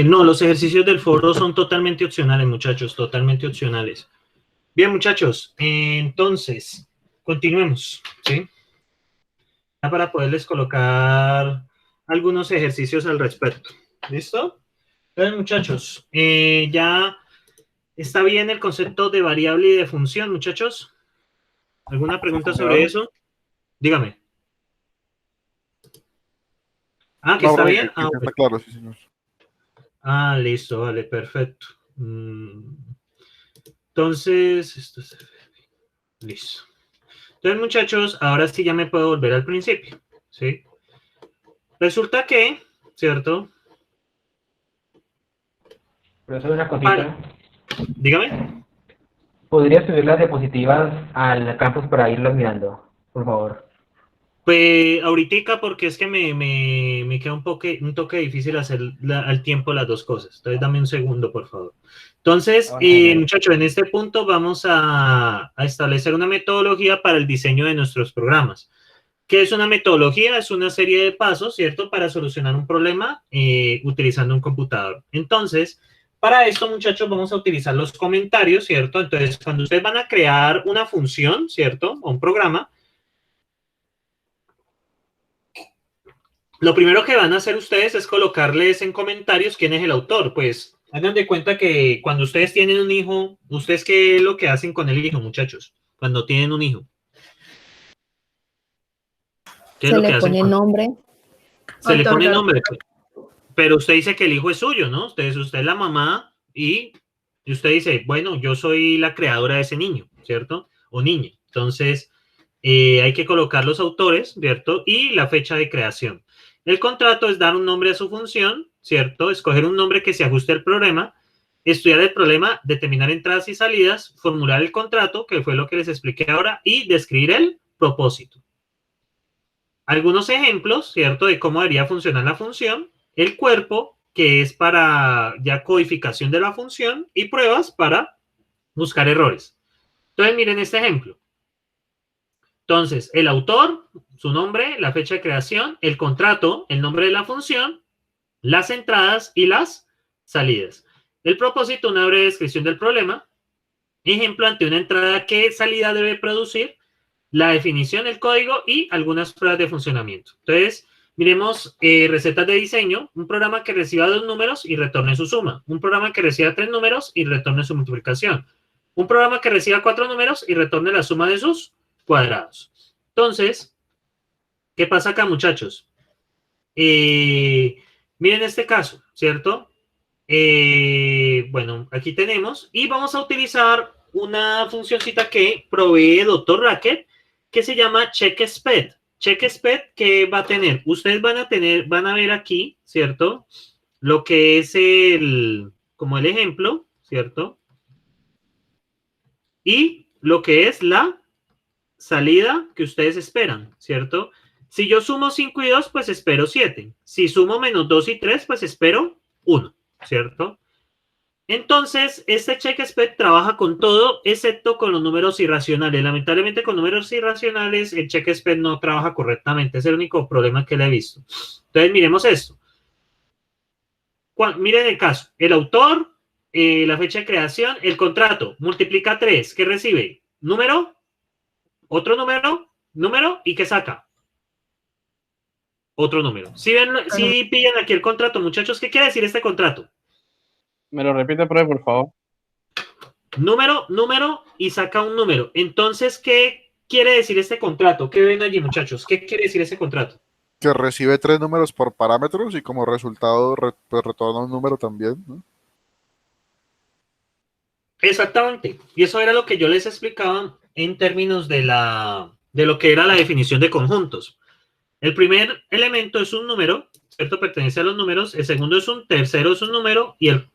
No, los ejercicios del foro son totalmente opcionales, muchachos, totalmente opcionales. Bien, muchachos, entonces, continuemos, ¿sí? Para poderles colocar algunos ejercicios al respecto. ¿Listo? Entonces, muchachos, ya está bien el concepto de variable y de función, muchachos. ¿Alguna Sí, pregunta sobre señor. eso? Dígame. Ah, que No, está profe, bien. que está claro, sí, señor. Listo, vale, perfecto. Entonces, esto es listo. Entonces, muchachos, ahora sí ya me puedo volver al principio, ¿sí? Resulta que, ¿cierto? Pero eso es una Para, cosita. dígame. ¿Podría subir las diapositivas al campus para irlas mirando? Por favor. Pues ahorita porque es que me queda un toque difícil hacer al tiempo las dos cosas. Entonces dame un segundo, por favor. Entonces, Bueno, genial. muchachos, en este punto vamos a establecer una metodología para el diseño de nuestros programas. ¿Qué es una metodología? Es una serie de pasos, ¿cierto? Para solucionar un problema utilizando un computador. Entonces, para esto, muchachos, vamos a utilizar los comentarios, ¿cierto? Entonces, cuando ustedes van a crear una función, ¿cierto? O un programa, lo primero que van a hacer ustedes es colocarles en comentarios quién es el autor. Pues hagan de cuenta que cuando ustedes tienen un hijo, ¿ustedes qué es lo que hacen con el hijo, muchachos? Cuando tienen un hijo, ¿qué es Se lo que le hacen pone con? nombre. Se le pone Otorgar. nombre, pero usted dice que el hijo es suyo, ¿no? Usted es la mamá y usted dice, bueno, yo soy la creadora de ese niño, ¿cierto? O niña. Entonces, hay que colocar los autores, ¿cierto? Y la fecha de creación. El contrato es dar un nombre a su función, ¿cierto? Escoger un nombre que se ajuste al problema, estudiar el problema, determinar entradas y salidas, formular el contrato, que fue lo que les expliqué ahora, y describir el propósito. Algunos ejemplos, ¿cierto? De cómo debería funcionar la función, el cuerpo, que es para ya codificación de la función, y pruebas para buscar errores. Entonces, miren este ejemplo. Entonces, el autor, su nombre, la fecha de creación, el contrato, el nombre de la función, las entradas y las salidas. El propósito, una breve descripción del problema. Ejemplo, ante una entrada, ¿qué salida debe producir? La definición, el código y algunas pruebas de funcionamiento. Entonces, miremos recetas de diseño, un programa que reciba 2 números y retorne su suma, un programa que reciba 3 números y retorne su multiplicación, un programa que reciba 4 números y retorne la suma de sus cuadrados. Entonces, ¿qué pasa acá, muchachos? Miren este caso, ¿cierto? Bueno, aquí tenemos y vamos a utilizar una funcióncita que provee Dr. Racket que se llama CheckSped. CheckSped, ¿qué va a tener? Ustedes van a ver aquí, ¿cierto? Lo que es como el ejemplo, ¿cierto? Y lo que es la salida que ustedes esperan, ¿cierto? Si yo sumo 5 y 2, pues espero 7. Si sumo menos 2 y 3, pues espero 1, ¿cierto? Entonces, este CheckSpec trabaja con todo, excepto con los números irracionales. Lamentablemente, con números irracionales, el CheckSpec no trabaja correctamente. Es el único problema que le he visto. Entonces, miremos esto. Miren el caso. El autor, la fecha de creación, el contrato, multiplica 3. ¿Qué recibe? Número, otro número, número, ¿y qué saca? Otro número. Si pillan aquí el contrato, muchachos, ¿qué quiere decir este contrato? ¿Me lo repite, profe, por favor? Número, número y saca un número. Entonces, ¿qué quiere decir este contrato? ¿Qué ven allí, muchachos? ¿Qué quiere decir ese contrato? Que recibe 3 números por parámetros y como resultado pues retorna un número también, ¿no? Exactamente. Y eso era lo que yo les explicaba en términos de lo que era la definición de conjuntos. El primer elemento es un número, ¿cierto? Pertenece a los números. El segundo es un tercero, es un número. El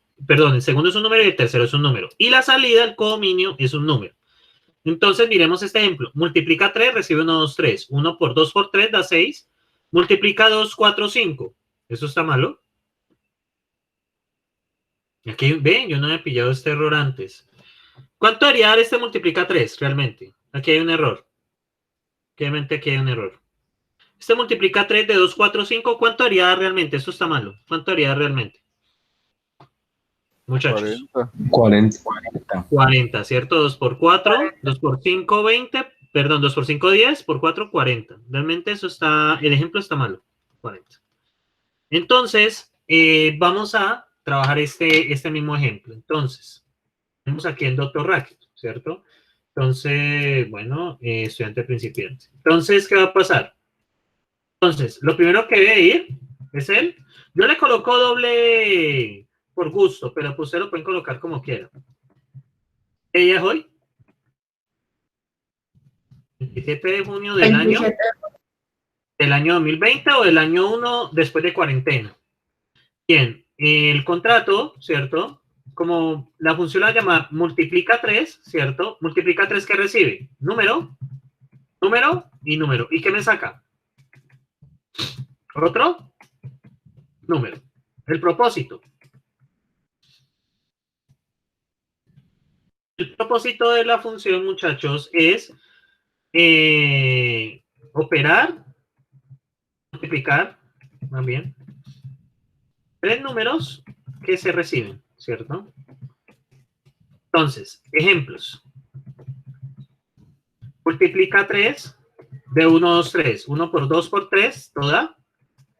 segundo es un número y el tercero es un número. Y la salida, el codominio, es un número. Entonces, miremos este ejemplo. Multiplica 3, recibe 1, 2, 3. 1 por 2 por 3 da 6. Multiplica 2, 4, 5. ¿Eso está malo? Aquí, ven, yo no he pillado este error antes. ¿Cuánto haría dar este multiplica 3 realmente? Aquí hay un error. Obviamente aquí hay un error. Este multiplica 3 de 2, 4, 5. ¿Cuánto haría dar realmente? Esto está malo. ¿Cuánto haría dar realmente? muchachos? 40. 40. 40, ¿cierto? 2 por 4, 2 por 5, 20, perdón, 2 por 5, 10, por 4, 40. Realmente eso está, el ejemplo está malo, 40. Entonces, vamos a trabajar este mismo ejemplo. Entonces, tenemos aquí el Dr. Racket, ¿cierto? Entonces, bueno, estudiante principiante. Entonces, ¿qué va a pasar? Entonces, lo primero que debe ir es él. Yo le coloco doble por gusto, pero pues ustedes lo pueden colocar como quieran. ¿Qué día es hoy? 27 de junio del año 2020 o del año 1 después de cuarentena. Bien, el contrato, ¿cierto? Como la función la llama multiplica 3, ¿cierto? Multiplica 3, ¿qué recibe? Número, número y número. ¿Y qué me saca? Otro número. El propósito. El propósito de la función, muchachos, es operar, multiplicar, más bien, 3 números que se reciben, ¿cierto? Entonces, ejemplos. Multiplica 3 de 1, 2, 3. 1 por 2 por 3, toda.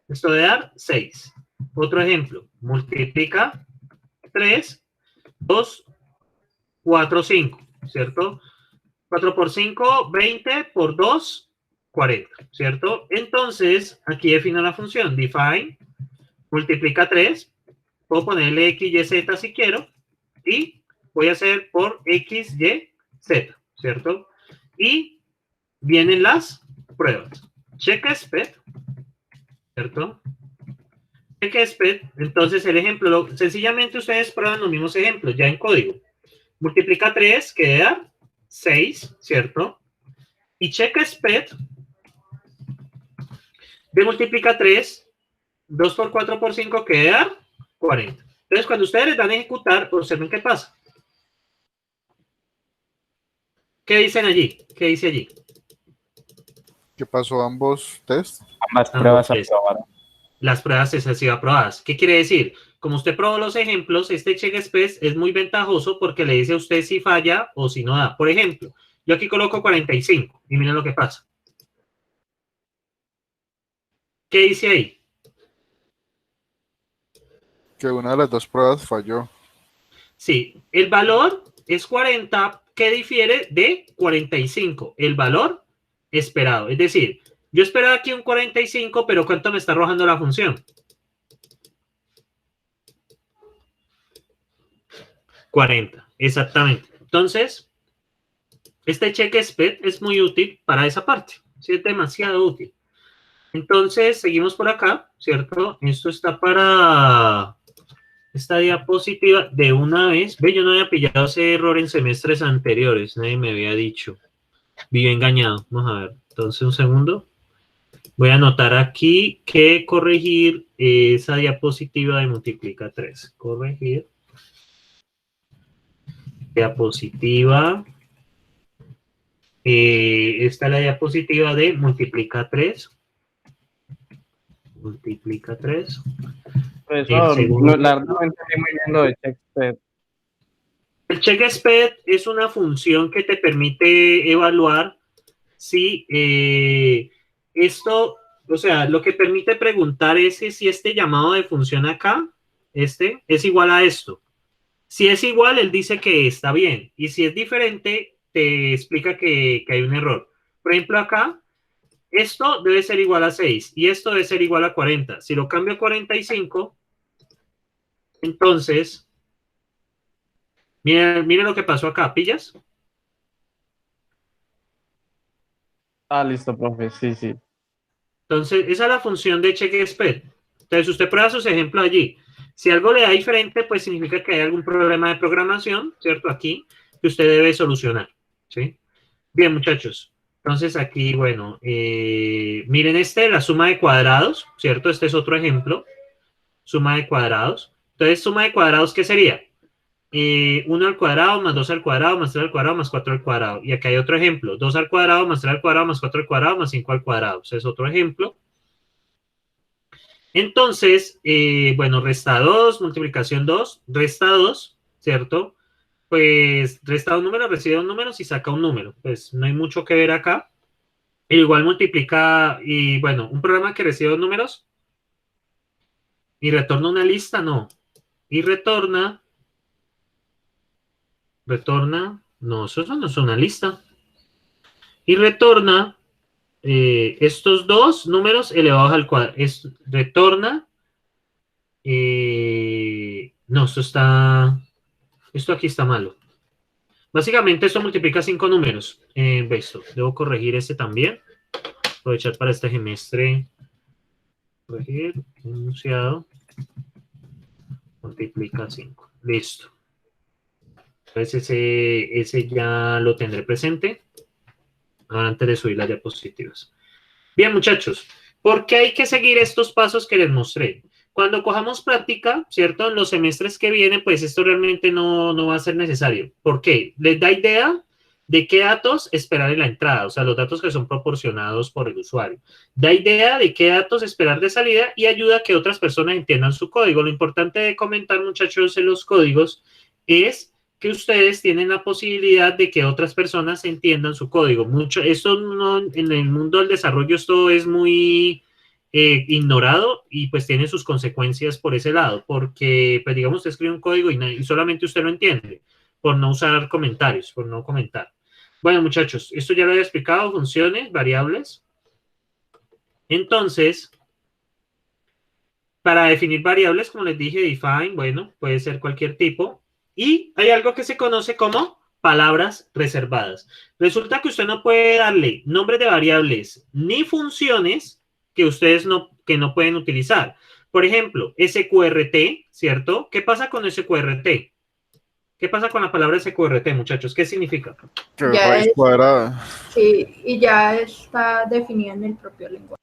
Esto debe dar 6. Otro ejemplo. Multiplica 3, 2, 4, 5, ¿cierto? 4 por 5, 20 por 2, 40, ¿cierto? Entonces, aquí defino la función. Define, multiplica 3. Puedo ponerle x, y, z si quiero. Y voy a hacer por x, y, z, ¿cierto? Y vienen las pruebas. Check speed, ¿cierto? Check speed. Entonces, el ejemplo, sencillamente ustedes prueban los mismos ejemplos ya en código. Multiplica 3, que da 6, ¿cierto? Y check speed de multiplica 3, 2 por 4 por 5, que da 40. Entonces, cuando ustedes les dan a ejecutar, observen qué pasa. ¿Qué dicen allí? ¿Qué dice allí? ¿Qué pasó ambos test? Ambas pruebas aprobadas. Las pruebas han sido aprobadas. ¿Qué quiere decir? Como usted probó los ejemplos, este check space es muy ventajoso porque le dice a usted si falla o si no da. Por ejemplo, yo aquí coloco 45 y miren lo que pasa. ¿Qué dice ahí? Que una de las dos pruebas falló. Sí, el valor es 40, que difiere de 45, el valor esperado. Es decir, yo esperaba aquí un 45, pero ¿cuánto me está arrojando la función? 40, exactamente. Entonces, este check speed es muy útil para esa parte. Sí, es demasiado útil. Entonces, seguimos por acá, ¿cierto? Esto está para esta diapositiva de una vez. Ve, yo no había pillado ese error en semestres anteriores. Nadie me había dicho. Vivo engañado. Vamos a ver. Entonces, un segundo. Voy a anotar aquí que corregir esa diapositiva de multiplica 3. Corregir. Diapositiva. Esta es la diapositiva de multiplica 3. Multiplica 3. Profesor, la verdad no entendí muy bien lo de check speed. El check speed es una función que te permite evaluar si esto, o sea, lo que permite preguntar es si este llamado de función acá, este, es igual a esto. Si es igual, él dice que está bien. Y si es diferente, te explica que hay un error. Por ejemplo, acá, esto debe ser igual a 6 y esto debe ser igual a 40. Si lo cambio a 45, entonces, mira lo que pasó acá, ¿pillas? Ah, listo, profe, sí, sí. Entonces, esa es la función de check speed. Entonces, usted prueba sus ejemplos allí. Si algo le da diferente, pues significa que hay algún problema de programación, ¿cierto? Aquí, que usted debe solucionar, ¿sí? Bien, muchachos. Entonces, aquí, bueno, miren la suma de cuadrados, ¿cierto? Este es otro ejemplo. Suma de cuadrados. Entonces, suma de cuadrados, ¿qué sería? 1 al cuadrado, más 2 al cuadrado, más 3 al cuadrado, más 4 al cuadrado. Y acá hay otro ejemplo. 2 al cuadrado, más 3 al cuadrado, más 4 al cuadrado, más 5 al cuadrado. Ese es otro ejemplo. Entonces, bueno, resta 2, multiplicación 2, resta 2, ¿cierto? Pues resta un número, recibe un número, si saca un número. Pues no hay mucho que ver acá. Igual multiplica, y bueno, un programa que recibe dos números y retorna una lista, no. Y retorna, no, eso no es una lista. Y retorna estos dos números elevados al cuadrado. Retorna, no, esto aquí está malo. Básicamente esto multiplica 5 números. Esto, debo corregir este también. Aprovechar para este semestre. Corregir, enunciado. Multiplica 5. Listo. Entonces ese ya lo tendré presente. Ahora antes de subir las diapositivas. Bien, muchachos. ¿Por qué hay que seguir estos pasos que les mostré? Cuando cojamos práctica, ¿cierto? En los semestres que vienen, pues esto realmente no va a ser necesario. ¿Por qué? Les da idea de qué datos esperar en la entrada, o sea, los datos que son proporcionados por el usuario. Da idea de qué datos esperar de salida y ayuda a que otras personas entiendan su código. Lo importante de comentar, muchachos, en los códigos es que ustedes tienen la posibilidad de que otras personas entiendan su código. Esto no, en el mundo del desarrollo esto es muy ignorado y pues tiene sus consecuencias por ese lado, porque pues digamos usted escribe un código y solamente usted lo entiende por no usar comentarios, por no comentar. Bueno, muchachos, esto ya lo había explicado, funciones, variables. Entonces, para definir variables, como les dije, define, bueno, puede ser cualquier tipo. Y hay algo que se conoce como palabras reservadas. Resulta que usted no puede darle nombres de variables ni funciones que ustedes no pueden utilizar. Por ejemplo, SQRT, ¿cierto? ¿Qué pasa con SQRT? ¿Qué pasa con la palabra SQRT, muchachos? ¿Qué significa? Que raíz cuadrada. Sí, y ya está definida en el propio lenguaje.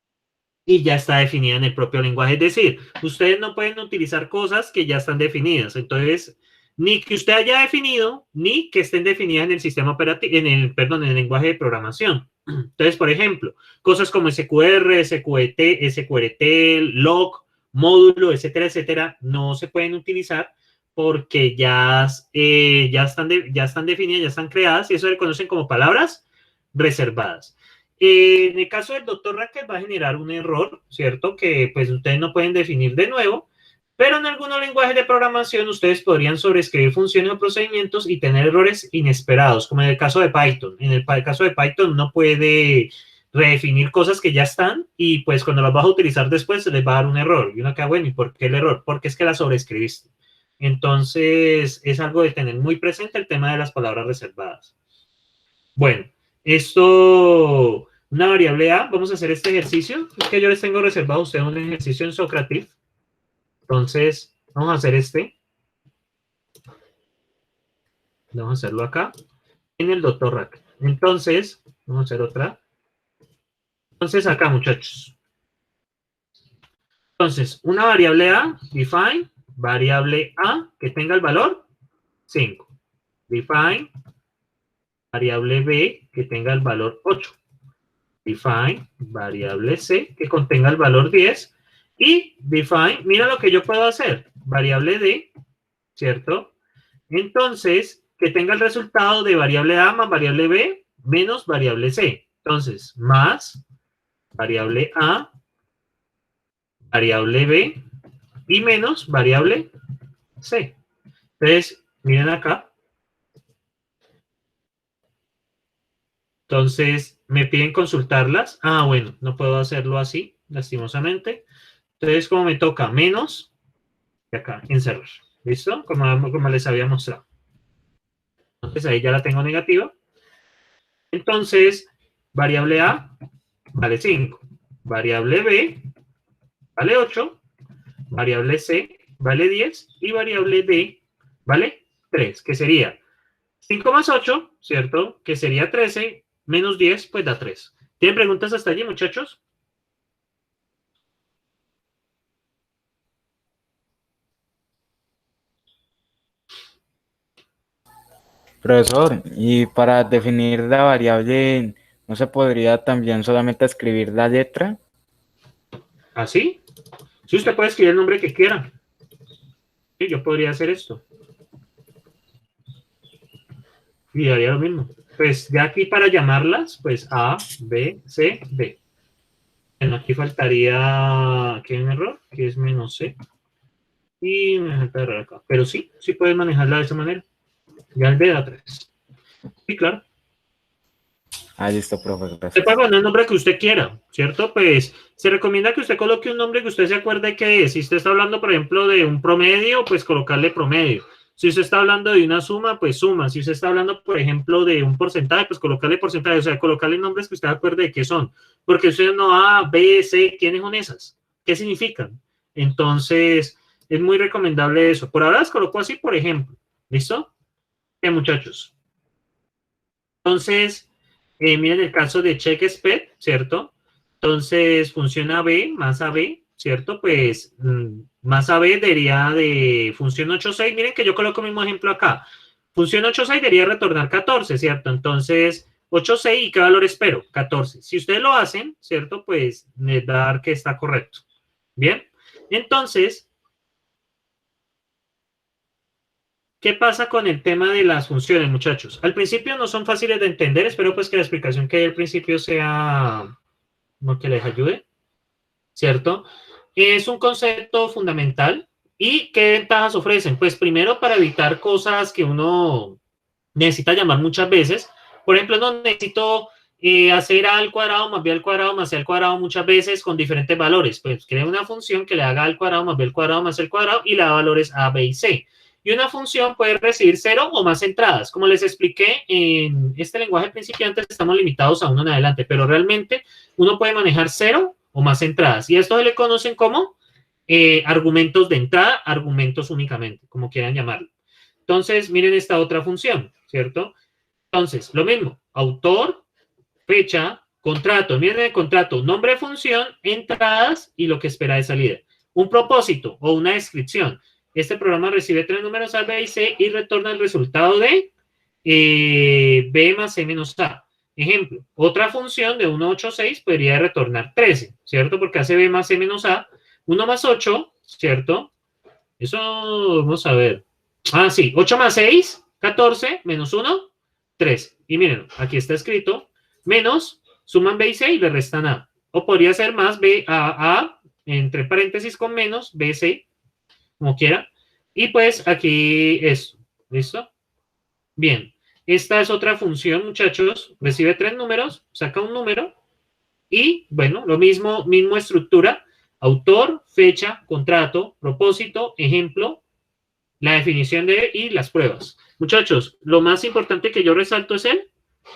Y ya está definida en el propio lenguaje. Es decir, ustedes no pueden utilizar cosas que ya están definidas. Entonces, ni que usted haya definido, ni que estén definidas en el sistema operativo, en el lenguaje de programación. Entonces, por ejemplo, cosas como SQR, SQRT, log, módulo, etcétera, etcétera, no se pueden utilizar porque ya están definidas, ya están creadas y eso se conocen como palabras reservadas. En el caso del doctor Raquel va a generar un error, ¿cierto? Que pues ustedes no pueden definir de nuevo, pero en algunos lenguajes de programación ustedes podrían sobreescribir funciones o procedimientos y tener errores inesperados, como en el caso de Python. En el caso de Python uno puede redefinir cosas que ya están y pues cuando las vas a utilizar después se les va a dar un error. Y uno queda, bueno, ¿y por qué el error? Porque es que la sobreescribiste. Entonces es algo de tener muy presente el tema de las palabras reservadas. Bueno, esto... Una variable A, vamos a hacer este ejercicio. Es que yo les tengo reservado a ustedes un ejercicio en Socrative. Entonces, vamos a hacer este. Vamos a hacerlo acá. En el doctor Rack. Entonces, vamos a hacer otra. Entonces, acá, muchachos. Entonces, una variable A, define, variable A, que tenga el valor 5. Define, variable B, que tenga el valor 8. Define, variable C, que contenga el valor 10. Y define, mira lo que yo puedo hacer. Variable D, ¿cierto? Entonces, que tenga el resultado de variable A más variable B menos variable C. Entonces, más variable A, variable B y menos variable C. Entonces, miren acá. Entonces, me piden consultarlas. Ah, bueno, no puedo hacerlo así, lastimosamente. Entonces, como me toca menos, y acá, encerrar. ¿Listo? Como les había mostrado. Entonces, ahí ya la tengo negativa. Entonces, variable A vale 5. Variable B vale 8. Variable C vale 10. Y variable D vale 3, que sería 5 más 8, ¿cierto? Que sería 13. Menos 10, pues da 3. ¿Tienen preguntas hasta allí, muchachos? Profesor, y para definir la variable, ¿no se podría también solamente escribir la letra? ¿Así? Sí, usted puede escribir el nombre que quiera. Sí, yo podría hacer esto. Y haría lo mismo. Pues ya aquí para llamarlas, pues A, B, C, D. Bueno, aquí faltaría, aquí hay un error, que es menos C. Y me falta error acá. Pero sí, sí puedes manejarla de esa manera. Ya el D da 3. Sí, claro. Ah, listo, profe, Usted gracias. puede poner el nombre que usted quiera, ¿cierto? Pues se recomienda que usted coloque un nombre que usted se acuerde que es. Si usted está hablando, por ejemplo, de un promedio, pues colocarle promedio. Si usted está hablando de una suma, pues suma. Si usted está hablando, por ejemplo, de un porcentaje, pues colocarle porcentaje. O sea, colocarle nombres que usted acuerde de qué son. Porque usted no A, B, C, ¿quiénes son esas? ¿Qué significan? Entonces, es muy recomendable eso. Por ahora las coloco así, por ejemplo. ¿Listo? Bien, muchachos. Entonces, miren el caso de check-spec, ¿cierto? Entonces, función AB más AB, ¿cierto? Pues más AB debería de función 8.6. Miren que yo coloco el mismo ejemplo acá. Función 8.6 debería retornar 14, ¿cierto? Entonces, 8.6 y ¿qué valor espero? 14. Si ustedes lo hacen, ¿cierto? Pues les va a dar que está correcto. Bien. Entonces, ¿qué pasa con el tema de las funciones, muchachos? Al principio no son fáciles de entender. Espero pues que la explicación que hay al principio sea lo que les ayude, ¿cierto? Es un concepto fundamental. ¿Y qué ventajas ofrecen? Pues primero para evitar cosas que uno necesita llamar muchas veces. Por ejemplo, no necesito hacer A al cuadrado más B al cuadrado más C al cuadrado muchas veces con diferentes valores. Pues crea una función que le haga A al cuadrado más B al cuadrado más C al cuadrado y le da valores A, B y C. Y una función puede recibir 0 o más entradas. Como les expliqué, en este lenguaje principiante estamos limitados a 1 en adelante, pero realmente uno puede manejar 0 o más entradas. Y esto se le conocen como argumentos de entrada, argumentos únicamente, como quieran llamarlo. Entonces, miren esta otra función, ¿cierto? Entonces, lo mismo, autor, fecha, contrato. Miren el contrato, nombre de función, entradas y lo que espera de salida. Un propósito o una descripción. Este programa recibe 3 números A, B y C y retorna el resultado de B más C menos A. Ejemplo, otra función de 1, 8, 6 podría retornar 13, ¿cierto? Porque hace B más C menos A. 1 más 8, ¿cierto? Eso vamos a ver. Ah, sí, 8 más 6, 14, menos 1, 3. Y miren, aquí está escrito, menos, suman B y C y le restan A. O podría ser más B, A, entre paréntesis con menos, B, C, como quiera. Y pues aquí eso, ¿listo? Bien, esta es otra función, muchachos. Recibe 3 números, saca un número y, bueno, lo mismo, misma estructura. Autor, fecha, contrato, propósito, ejemplo, la definición de y las pruebas. Muchachos, lo más importante que yo resalto es el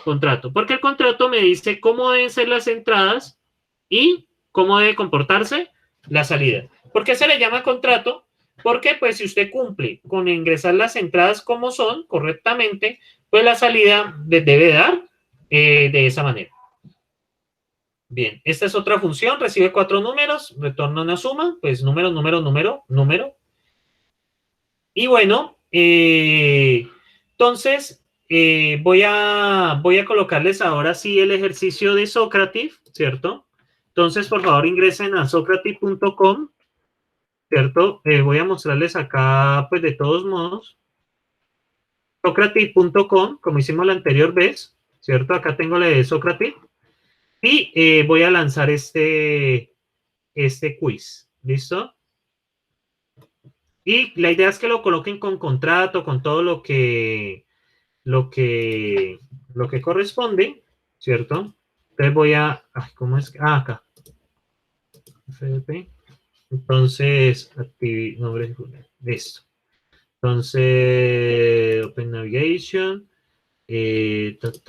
contrato, porque el contrato me dice cómo deben ser las entradas y cómo debe comportarse la salida. ¿Por qué se le llama contrato? Porque pues si usted cumple con ingresar las entradas como son correctamente, pues la salida debe dar de esa manera. Bien, esta es otra función, recibe 4 números, retorna una suma, pues número, número, número, número. Y bueno, entonces voy a colocarles ahora sí el ejercicio de Socrative, ¿cierto? Entonces, por favor, ingresen a socrative.com, ¿cierto? Voy a mostrarles acá, pues de todos modos, socrative.com, como hicimos la anterior vez, ¿cierto? Acá tengo la de Socrative. Y voy a lanzar este quiz, ¿listo? Y la idea es que lo coloquen con contrato, con todo lo que corresponde, ¿cierto? Entonces voy a, ¿cómo es? Ah, acá. FDP. Entonces, nombre de esto. Entonces, Open Navigation. Entonces,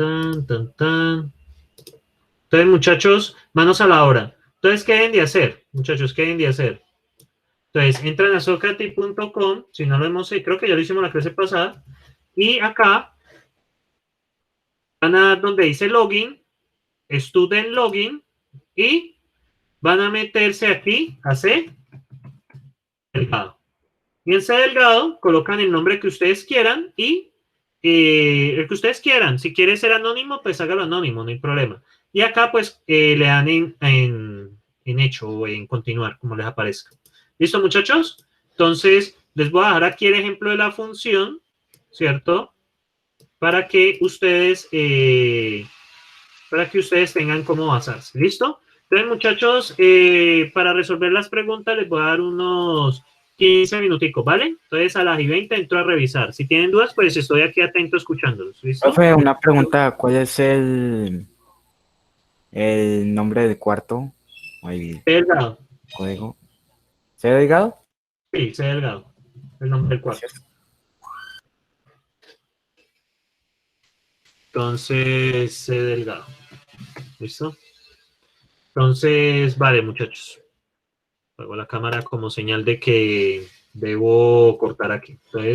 muchachos, manos a la obra. Entonces, ¿qué deben de hacer? Muchachos, ¿qué deben de hacer? Entonces, entran a socrative.com, si no lo hemos hecho, creo que ya lo hicimos la clase pasada, y acá van a dar donde dice login, student login, y van a meterse aquí a C delgado. Y en C delgado colocan el nombre que ustedes quieran y el que ustedes quieran. Si quiere ser anónimo, pues hágalo anónimo, no hay problema. Y acá pues le dan en hecho o en continuar, como les aparezca. ¿Listo, muchachos? Entonces, les voy a dejar aquí el ejemplo de la función, ¿cierto? Para que ustedes tengan cómo basarse. ¿Listo? Entonces, muchachos, para resolver las preguntas les voy a dar unos 15 minuticos, ¿vale? Entonces, a las y 20 entro a revisar. Si tienen dudas, pues estoy aquí atento escuchándolos. ¿Listo? Profe, una pregunta, ¿cuál es el nombre del cuarto? Ahí, Delgado. código. ¿C Delgado? Sí, C Delgado. El nombre del cuarto. Entonces, C Delgado. ¿Listo? Entonces, vale, muchachos. Hago la cámara como señal de que debo cortar aquí. Entonces,